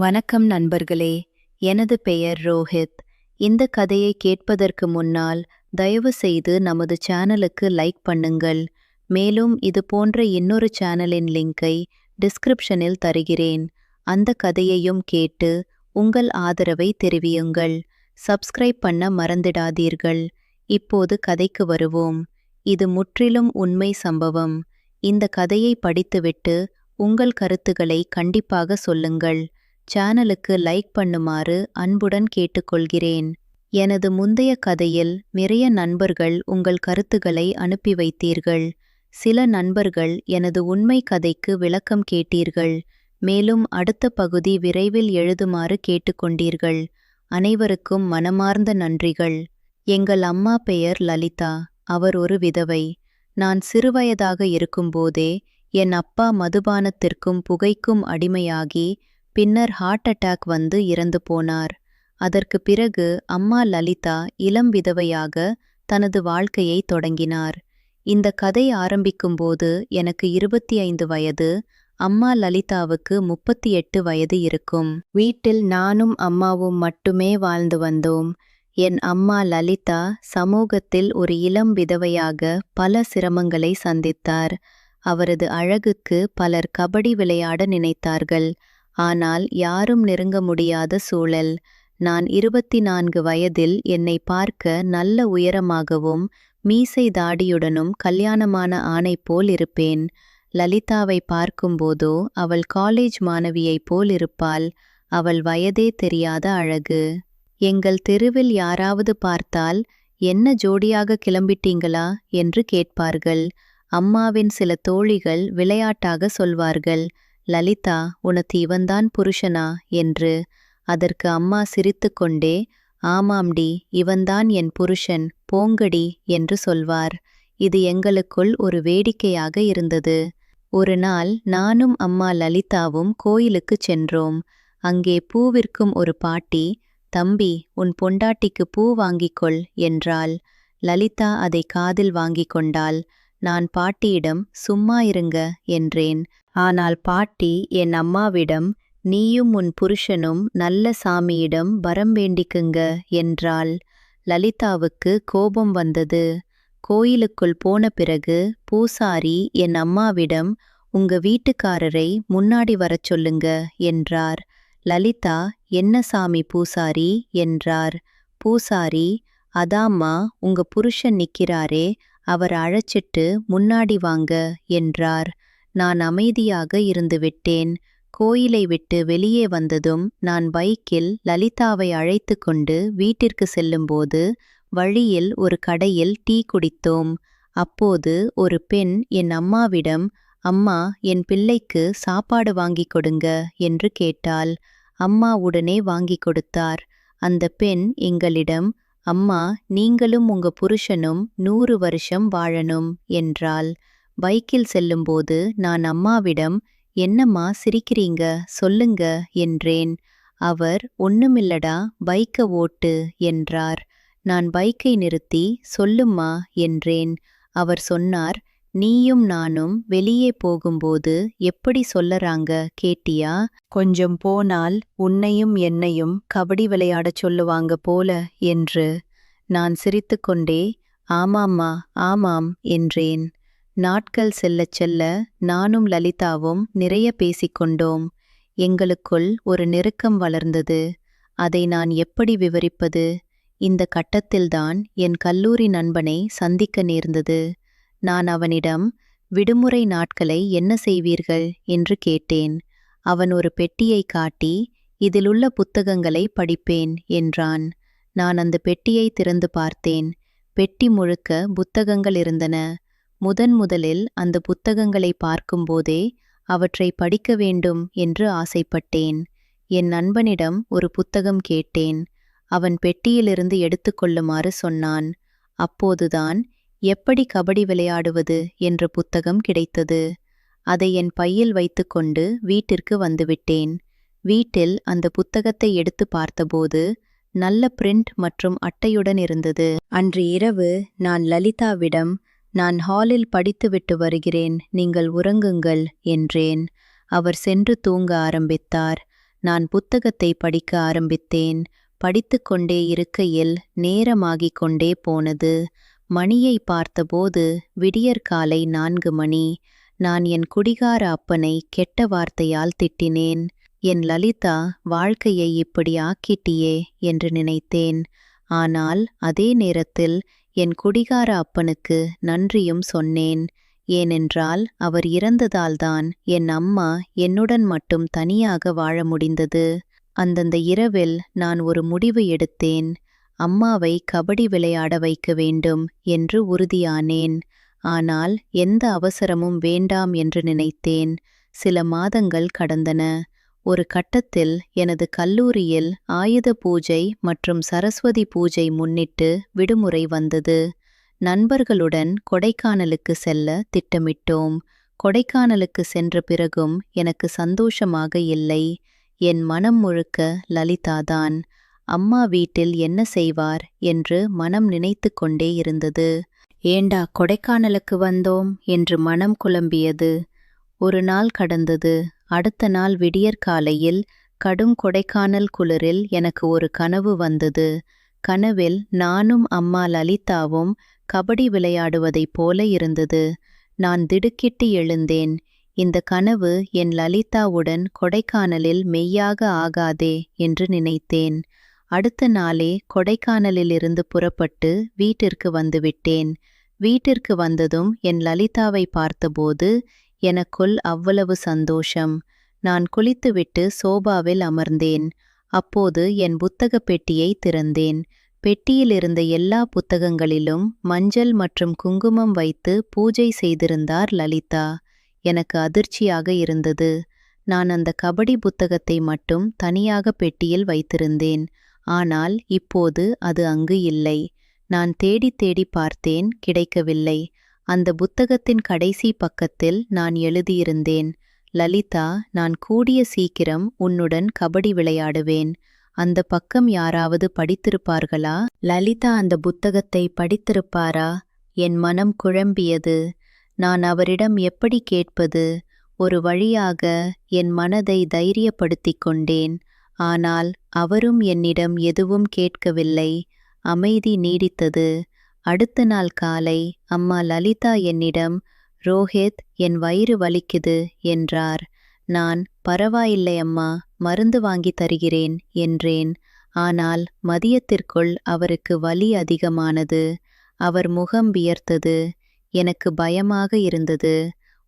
வணக்கம் நண்பர்களே. எனது பெயர் ரோஹித். இந்த கதையை கேட்பதற்கு முன்னால் தயவு செய்து நமது சேனலுக்கு லைக் பண்ணுங்கள். மேலும் இது போன்ற இன்னொரு சேனலின் லிங்கை டிஸ்கிரிப்ஷனில் தருகிறேன். அந்த கதையையும் கேட்டு உங்கள் ஆதரவை தெரிவியுங்கள். சப்ஸ்கிரைப் பண்ண மறந்திடாதீர்கள். இப்போது கதைக்கு வருவோம். இது முற்றிலும் உண்மை சம்பவம். இந்த கதையை படித்துவிட்டு உங்கள் கருத்துக்களை கண்டிப்பாக சொல்லுங்கள். சேனலுக்கு லைக் பண்ணுமாறு அன்புடன் கேட்டுக்கொள்கிறேன். எனது முந்தைய கதையில் நிறைய நண்பர்கள் உங்கள் கருத்துக்களை அனுப்பி வைத்தீர்கள். சில நண்பர்கள் எனது உண்மை கதைக்கு விளக்கம் கேட்டீர்கள். மேலும் அடுத்த பகுதி விரைவில் எழுதுமாறு கேட்டுக்கொண்டீர்கள். அனைவருக்கும் மனமார்ந்த நன்றிகள். எங்கள் அம்மா பெயர் லலிதா. அவர் ஒரு விதவை. நான் சிறுவயதாக இருக்கும்போதே என் அப்பா மதுபானத்திற்கும் புகைக்கும் அடிமையாகி பின்னர் ஹார்ட் அட்டாக் வந்து இறந்து போனார். அதற்கு பிறகு அம்மா லலிதா இளம் விதவையாக தனது வாழ்க்கையை தொடங்கினார். இந்த கதை ஆரம்பிக்கும்போது எனக்கு 25 வயது. அம்மா லலிதாவுக்கு 38 வயது இருக்கும். வீட்டில் நானும் அம்மாவும் மட்டுமே வாழ்ந்து வந்தோம். என் அம்மா லலிதா சமூகத்தில் ஒரு இளம் விதவையாக பல சிரமங்களை சந்தித்தார். அவரது அழகுக்கு பலர் கபடி விளையாட நினைத்தார்கள். ஆனால் யாரும் நெருங்க முடியாத சூழல். நான் 24 வயதில் என்னை பார்க்க நல்ல உயரமாகவும் மீசை தாடியுடனும் கல்யாணமான ஆணை போல் இருப்பேன். லலிதாவை பார்க்கும்போதோ அவள் காலேஜ் மாணவியைப் போல் இருப்பாள். அவள் வயதே தெரியாத அழகு. எங்கள் தெருவில் யாராவது பார்த்தால், என்ன ஜோடியாக கிளம்பிட்டீங்களா என்று கேட்பார்கள். அம்மாவின் சில தோழிகள் விளையாட்டாக சொல்வார்கள், லலிதா, உனக்கு இவன்தான் புருஷனா என்று. அதற்கு அம்மா சிரித்துக்கொண்டே, ஆமாம்டி, இவன்தான் என் புருஷன், போங்கடி என்று சொல்வார். இது எங்களுக்குள் ஒரு வேடிக்கையாக இருந்தது. ஒரு நாள் நானும் அம்மா லலிதாவும் கோயிலுக்குச் சென்றோம். அங்கே பூ விற்கும் ஒரு பாட்டி, தம்பி, உன் பொண்டாட்டிக்கு பூ வாங்கிக்கொள் என்றாள். லலிதா அதை காதில் வாங்கிக் கொண்டாள். நான் பாட்டியிடம் சும்மா இருங்க என்றேன். ஆனால் பாட்டி என் அம்மாவிடம், நீயும் உன் புருஷனும் நல்ல சாமியிடம் வரம் வேண்டிக்குங்க என்றாள். லலிதாவுக்கு கோபம் வந்தது. கோயிலுக்குள் போன பிறகு பூசாரி என் அம்மாவிடம், உங்க வீட்டுக்காரரை முன்னாடி வரச் சொல்லுங்க என்றார். லலிதா, என்ன சாமி பூசாரி என்றார். பூசாரி, அதாம்மா, உங்க புருஷன் நிக்கிறாரே, அவர் அழைச்சிட்டு முன்னாடி வாங்க என்றார். நான் அமைதியாக இருந்துவிட்டேன். கோயிலை விட்டு வெளியே வந்ததும் நான் பைக்கில் லலிதாவை அழைத்து கொண்டு வீட்டிற்கு செல்லும்போது வழியில் ஒரு கடையில் டீ குடித்தோம். அப்போது ஒரு பெண் என் அம்மாவிடம், அம்மா, என் பிள்ளைக்கு சாப்பாடு வாங்கிக் கொடுங்க என்று கேட்டாள். அம்மா உடனே வாங்கிக் கொடுத்தார். அந்த பெண் எங்களிடம், அம்மா, நீங்களும் உங்க புருஷனும் 100 வருஷம் வாழணும் என்றாள். பைக்கில் செல்லும்போது நான் அம்மாவிடம், என்னம்மா சிரிக்கிறீங்க, சொல்லுங்க என்றேன். அவர், ஒண்ணுமில்லடா, பைக்க ஓட்டு என்றார். நான் பைக்கை நிறுத்தி, சொல்லும்மா என்றேன். அவர் சொன்னார், நீயும் நானும் வெளியே போகும்போது எப்படி சொல்லறாங்க கேட்டியா? கொஞ்சம் போனால் உன்னையும் என்னையும் கபடி விளையாடச் சொல்லுவாங்க போல என்று. நான் சிரித்துக்கொண்டே, ஆமாம்மா, ஆமாம் என்றேன். நாட்கள் செல்லச் செல்ல நானும் லலிதாவும் நிறைய பேசிக்கொண்டோம். எங்களுக்குள் ஒரு நெருக்கம் வளர்ந்தது. அதை நான் எப்படி விவரிப்பது? இந்த கட்டத்தில்தான் என் கல்லூரி நண்பனை சந்திக்க நேர்ந்தது. நான் அவனிடம், விடுமுறை நாட்களை என்ன செய்வீர்கள் என்று கேட்டேன். அவன் ஒரு பெட்டியை காட்டி, இதிலுள்ள புத்தகங்களை படிப்பேன் என்றான். நான் அந்த பெட்டியை திறந்து பார்த்தேன். பெட்டி முழுக்க புத்தகங்கள் இருந்தன. முதலில் அந்த புத்தகங்களை பார்க்கும்போதே அவற்றை படிக்க வேண்டும் என்று ஆசைப்பட்டேன். என் நண்பனிடம் ஒரு புத்தகம் கேட்டேன். அவன் பெட்டியிலிருந்து எடுத்துக்கொள்ளுமாறு சொன்னான். அப்போதுதான் எப்படி கபடி விளையாடுவது என்ற புத்தகம் கிடைத்தது. அதை என் பையில் வைத்துக்கொண்டு வீட்டிற்கு வந்துவிட்டேன். வீட்டில் அந்த புத்தகத்தை எடுத்து பார்த்தபோது நல்ல பிரிண்ட் மற்றும் அட்டையுடன் இருந்தது. அன்று இரவு நான் லலிதாவிடம், நான் ஹாலில் படித்துவிட்டு வருகிறேன், நீங்கள் உறங்குங்கள் என்றேன். அவர் சென்று தூங்க ஆரம்பித்தார். நான் புத்தகத்தை படிக்க ஆரம்பித்தேன். படித்துக்கொண்டே இருக்கையில் நேரமாகிக் கொண்டே போனது. மணியை பார்த்தபோது விடியற்காலை 4 மணி. நான் என் குடிகார அப்பனை கெட்ட வார்த்தையால் திட்டினேன். என் லலிதா, வாழ்க்கையை இப்படி ஆக்கிட்டியே என்று நினைத்தேன். ஆனால் அதே நேரத்தில் என் குடிகார அப்பனுக்கு நன்றியும் சொன்னேன். ஏனென்றால் அவர் இறந்ததால்தான் என் அம்மா என்னுடன் மட்டும் தனியாக வாழ முடிந்தது. அந்தந்த இரவில் நான் ஒரு முடிவு எடுத்தேன். அம்மாவை கபடி விளையாட வைக்க வேண்டும் என்று உறுதியானேன். ஆனால் எந்த அவசரமும் வேண்டாம் என்று நினைத்தேன். சில மாதங்கள் கடந்தன. ஒரு கட்டத்தில் எனது கல்லூரியில் ஆயுத பூஜை மற்றும் சரஸ்வதி பூஜை முன்னிட்டு விடுமுறை வந்தது. நண்பர்களுடன் கொடைக்கானலுக்கு செல்ல திட்டமிட்டோம். கொடைக்கானலுக்கு சென்ற பிறகும் எனக்கு சந்தோஷமாக இல்லை. என் மனம் முழுக்க லலிதாதான். அம்மா வீட்டில் என்ன செய்வார் என்று மனம் நினைத்து கொண்டே இருந்தது. ஏண்டா கொடைக்கானலுக்கு வந்தோம் என்று மனம் குழம்பியது. ஒரு நாள் கடந்தது. அடுத்த நாள் விடியற்காலையில் கடும் கொடைக்கானல் குளிரில் எனக்கு ஒரு கனவு வந்தது. கனவில் நானும் அம்மா லலிதாவும் கபடி விளையாடுவதைப் போல இருந்தது. நான் திடுக்கிட்டு எழுந்தேன். இந்த கனவு என் லலிதாவுடன் கொடைக்கானலில் மெய்யாக ஆகாதே என்று நினைத்தேன். அடுத்த நாளே கொடைக்கானலிலிருந்து புறப்பட்டு வீட்டிற்கு வந்துவிட்டேன். வீட்டிற்கு வந்ததும் என் லலிதாவை பார்த்தபோது எனக்குள் அவ்வளவு சந்தோஷம். நான் குளித்துவிட்டு சோபாவில் அமர்ந்தேன். அப்போது என் புத்தகப் பெட்டியை திறந்தேன். பெட்டியில் இருந்த எல்லா புத்தகங்களிலும் மஞ்சள் மற்றும் குங்குமம் வைத்து பூஜை செய்திருந்தார் லலிதா. எனக்கு அதிர்ச்சியாக இருந்தது. நான் அந்த கபடி புத்தகத்தை மட்டும் தனியாக பெட்டியில் வைத்திருந்தேன். ஆனால் இப்போது அது அங்கு இல்லை. நான் தேடி தேடி பார்த்தேன், கிடைக்கவில்லை. அந்த புத்தகத்தின் கடைசி பக்கத்தில் நான் எழுதியிருந்தேன், லலிதா, நான் கூடிய சீக்கிரம் உன்னுடன் கபடி விளையாடுவேன். அந்த பக்கம் யாராவது படித்திருப்பார்களா? லலிதா அந்த புத்தகத்தை படித்திருப்பாரா? என் மனம் குழம்பியது. நான் அவரிடம் எப்படி கேட்பது? ஒரு வழியாக என் மனதை தைரியப்படுத்திக் கொண்டேன். ஆனால் அவரும் என்னிடம் எதுவும் கேட்கவில்லை. அமைதி நீடித்தது. அடுத்த நாள் காலை அம்மா லலிதா என்னிடம், ரோஹித், என் வயிறு வலிக்குது என்றார். நான், பரவாயில்லை அம்மா, மருந்து வாங்கி தருகிறேன் என்றேன். ஆனால் மதியத்திற்குள் அவருக்கு வலி அதிகமானது. அவர் முகம் வியர்த்தது. எனக்கு பயமாக இருந்தது.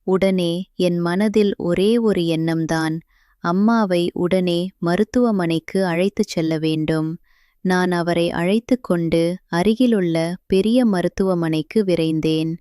உடனே என் மனதில் ஒரே ஒரு எண்ணம்தான், அம்மாவை உடனே மருத்துவமனைக்கு அழைத்துச் செல்ல வேண்டும். நான் அவரை அழைத்து கொண்டு அருகிலுள்ள பெரிய மருத்துவமனைக்கு விரைந்தேன்.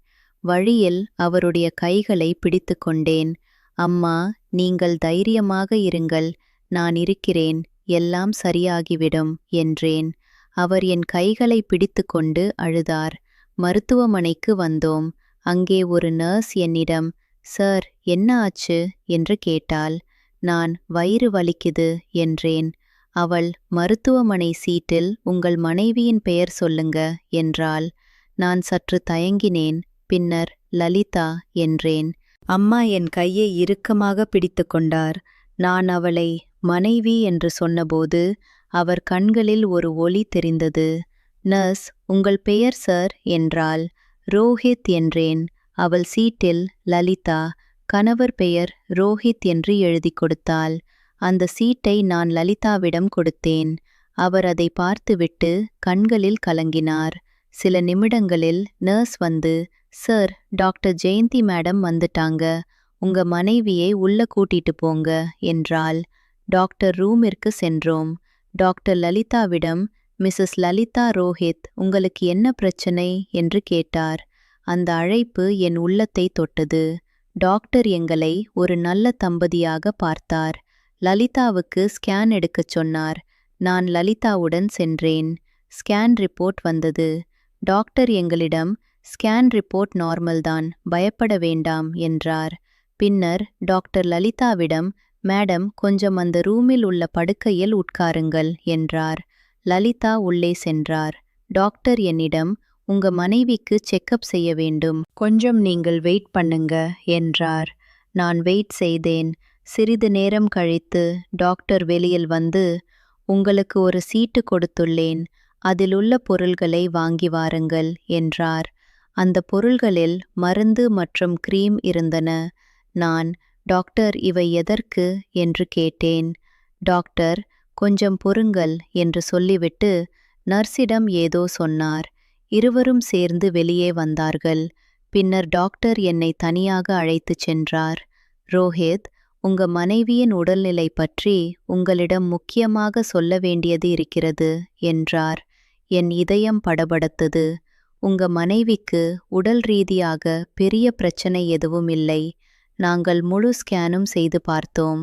வழியில் அவருடைய கைகளை பிடித்து கொண்டேன். அம்மா, நீங்கள் தைரியமாக இருங்கள், நான் இருக்கிறேன், எல்லாம் சரியாகிவிடும் என்றேன். அவர் என் கைகளை பிடித்து கொண்டு அழுதார். மருத்துவமனைக்கு வந்தோம். அங்கே ஒரு நர்ஸ் என்னிடம், சார், என்ன ஆச்சு என்று கேட்டாள். நான், வயிறு வலிக்குது என்றேன். அவள், மருத்துவமனை சீட்டில் உங்கள் மனைவியின் பெயர் சொல்லுங்க என்றாள். நான் சற்று தயங்கினேன். பின்னர் லலிதா என்றேன். அம்மா என் கையை இறுக்கமாக பிடித்து கொண்டார். நான் அவளை மனைவி என்று சொன்னபோது அவர் கண்களில் ஒரு ஒளி தெரிந்தது. நர்ஸ், உங்கள் பெயர் சார் என்றாள். ரோஹித் என்றேன். அவள் சீட்டில் லலிதா, கணவர் பெயர் ரோஹித் என்று எழுதி கொடுத்தாள். அந்த சீட்டை நான் லலிதாவிடம் கொடுத்தேன். அவர் அதை பார்த்துவிட்டு கண்களில் கலங்கினார். சில நிமிடங்களில் நர்ஸ் வந்து, சார், டாக்டர் ஜெயந்தி மேடம் வந்துட்டாங்க, உங்க மனைவியை உள்ள கூட்டிட்டு போங்க என்றாள். டாக்டர் ரூமிற்கு சென்றோம். டாக்டர் லலிதாவிடம், மிஸ்ஸஸ் லலிதா ரோஹித், உங்களுக்கு என்ன பிரச்சனை என்று கேட்டார். அந்த அழைப்பு என் உள்ளத்தை தொட்டது. டாக்டர் எங்களை ஒரு நல்ல தம்பதியாக பார்த்தார். லலிதாவுக்கு ஸ்கேன் எடுக்கச் சொன்னார். நான் லலிதாவுடன் சென்றேன். ஸ்கேன் ரிப்போர்ட் வந்தது. டாக்டர் எங்களிடம், ஸ்கேன் ரிப்போர்ட் நார்மல்தான், பயப்பட வேண்டாம் என்றார். பின்னர் டாக்டர் லலிதாவிடம், மேடம், கொஞ்சம் அந்த ரூமில் உள்ள படுக்கையில் உட்காருங்கள் என்றார். லலிதா உள்ளே சென்றார். டாக்டர் என்னிடம், உங்க மனைவிக்கு செக்கப் செய்ய வேண்டும், கொஞ்சம் நீங்கள் வெயிட் பண்ணுங்க என்றார். நான் வெயிட் செய்தேன். சிறிது நேரம் கழித்து டாக்டர் வெளியில் வந்து, உங்களுக்கு ஒரு சீட்டு கொடுத்துள்ளேன், அதிலுள்ள பொருள்களை வாங்கி வாருங்கள் என்றார். அந்த பொருள்களில் மருந்து மற்றும் கிரீம் இருந்தன. நான், டாக்டர் இவை எதற்கு என்று கேட்டேன். டாக்டர், கொஞ்சம் பொறுங்கள் என்று சொல்லிவிட்டு நர்ஸிடம் ஏதோ சொன்னார். இருவரும் சேர்ந்து வெளியே வந்தார்கள். பின்னர் டாக்டர் என்னை தனியாக அழைத்துச் சென்றார். ரோஹித், உங்க மனைவியின் உடல்நிலை பற்றி உங்களிடம் முக்கியமாக சொல்ல வேண்டியது இருக்கிறது என்றார். என் இதயம் படபடத்தது. உங்க மனைவிக்கு உடல் ரீதியாக பெரிய பிரச்சனை எதுவும் இல்லை. நாங்கள் முழு ஸ்கேனும் செய்து பார்த்தோம்.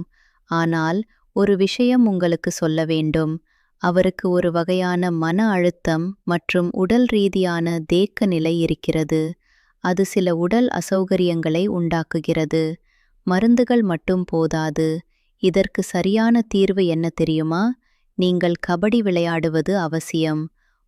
ஆனால் ஒரு விஷயம் உங்களுக்கு சொல்ல வேண்டும். அவருக்கு ஒரு வகையான மன அழுத்தம் மற்றும் உடல் ரீதியான தேக்க நிலை இருக்கிறது. அது சில உடல் அசௌகரியங்களை உண்டாக்குகிறது. மருந்துகள் மட்டும் போதாது. இதற்கு சரியான தீர்வு என்ன தெரியுமா? நீங்கள் கபடி விளையாடுவது அவசியம்.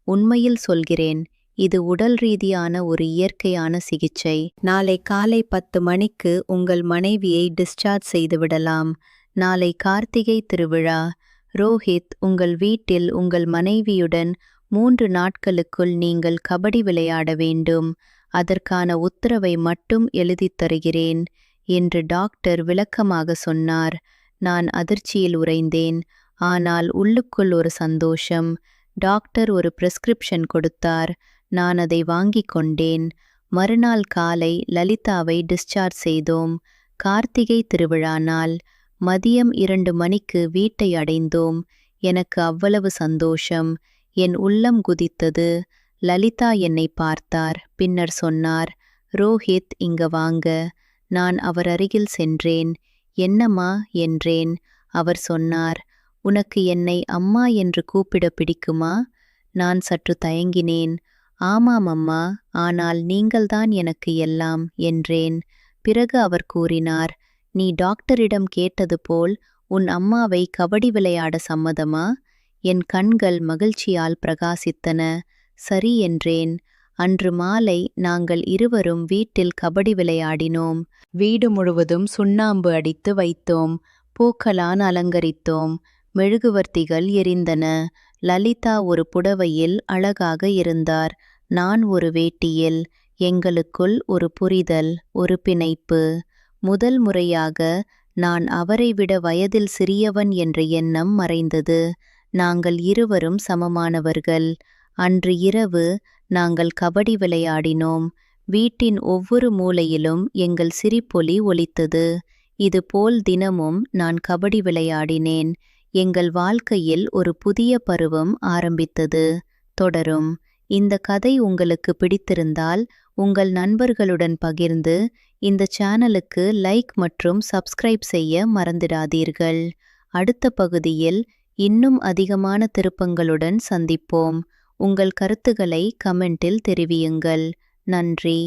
உண்மையில் சொல்கிறேன், இது உடல் ரீதியான ஒரு இயற்கையான சிகிச்சை. நாளை காலை 10 மணிக்கு உங்கள் மனைவியை டிஸ்சார்ஜ் செய்துவிடலாம். நாளை கார்த்திகை திருவிழா. ரோஹித், உங்கள் வீட்டில் உங்கள் மனைவியுடன் 3 நாட்களுக்குள் நீங்கள் கபடி விளையாட வேண்டும். அதற்கான உத்தரவை மட்டும் எழுதித் தருகிறேன் என்று டாக்டர் விளக்கமாக சொன்னார். நான் அதிர்ச்சியில் உறைந்தேன். ஆனால் உள்ளுக்குள் ஒரு சந்தோஷம். டாக்டர் ஒரு பிரிஸ்கிரிப்ஷன் கொடுத்தார். நான் அதை வாங்கிக் கொண்டேன். மறுநாள் காலை லலிதாவை டிஸ்சார்ஜ் செய்தோம். கார்த்திகை திருவிழா நாள். மதியம் 2 மணிக்கு வீட்டை அடைந்தோம். எனக்கு அவ்வளவு சந்தோஷம். என் உள்ளம் குதித்தது. லலிதா என்னை பார்த்தார். பின்னர் சொன்னார், ரோஹித், இங்க வாங்க. நான் அவர் அருகில் சென்றேன். என்னம்மா என்றேன். அவர் சொன்னார், உனக்கு என்னை அம்மா என்று கூப்பிட பிடிக்குமா? நான் சற்று தயங்கினேன். ஆமாம் அம்மா, ஆனால் நீங்கள்தான் எனக்கு எல்லாம் என்றேன். பிறகு அவர் கூறினார், நீ டாக்டரிடம் கேட்டது போல் உன் அம்மாவை கபடி விளையாட சம்மதமா? என் கண்கள் மகிழ்ச்சியால் பிரகாசித்தன. சரி என்றேன். அன்று மாலை நாங்கள் இருவரும் வீட்டில் கபடி விளையாடினோம். வீடு முழுவதும் சுண்ணாம்பு அடித்து வைத்தோம். பூக்களால் அலங்கரித்தோம். மெழுகுவர்த்திகள் எரிந்தன. லலிதா ஒரு புடவையில் அழகாக இருந்தார். நான் ஒரு வேட்டியில். எங்களுக்குள் ஒரு புரிதல், ஒரு பிணைப்பு. முதல் முறையாக நான் அவரை விட வயதில் சிறியவன் என்ற எண்ணம் மறைந்தது. நாங்கள் இருவரும் சமமானவர்கள். அன்று இரவு நாங்கள் கபடி விளையாடினோம். வீட்டின் ஒவ்வொரு மூலையிலும் எங்கள் சிரிப்பொலி ஒலித்தது. இதுபோல் தினமும் நான் கபடி விளையாடினேன். எங்கள் வாழ்க்கையில் ஒரு புதிய பருவம் ஆரம்பித்தது. தொடரும். இந்த கதை உங்களுக்கு பிடித்திருந்தால் உங்கள் நண்பர்களுடன் பகிர்ந்து இந்த சேனலுக்கு லைக் மற்றும் சப்ஸ்கிரைப் செய்ய மறந்திடாதீர்கள். அடுத்த பகுதியில் இன்னும் அதிகமான திருப்பங்களுடன் சந்திப்போம். உங்கள் கருத்துக்களை கமெண்டில் தெரிவியுங்கள். நன்றி.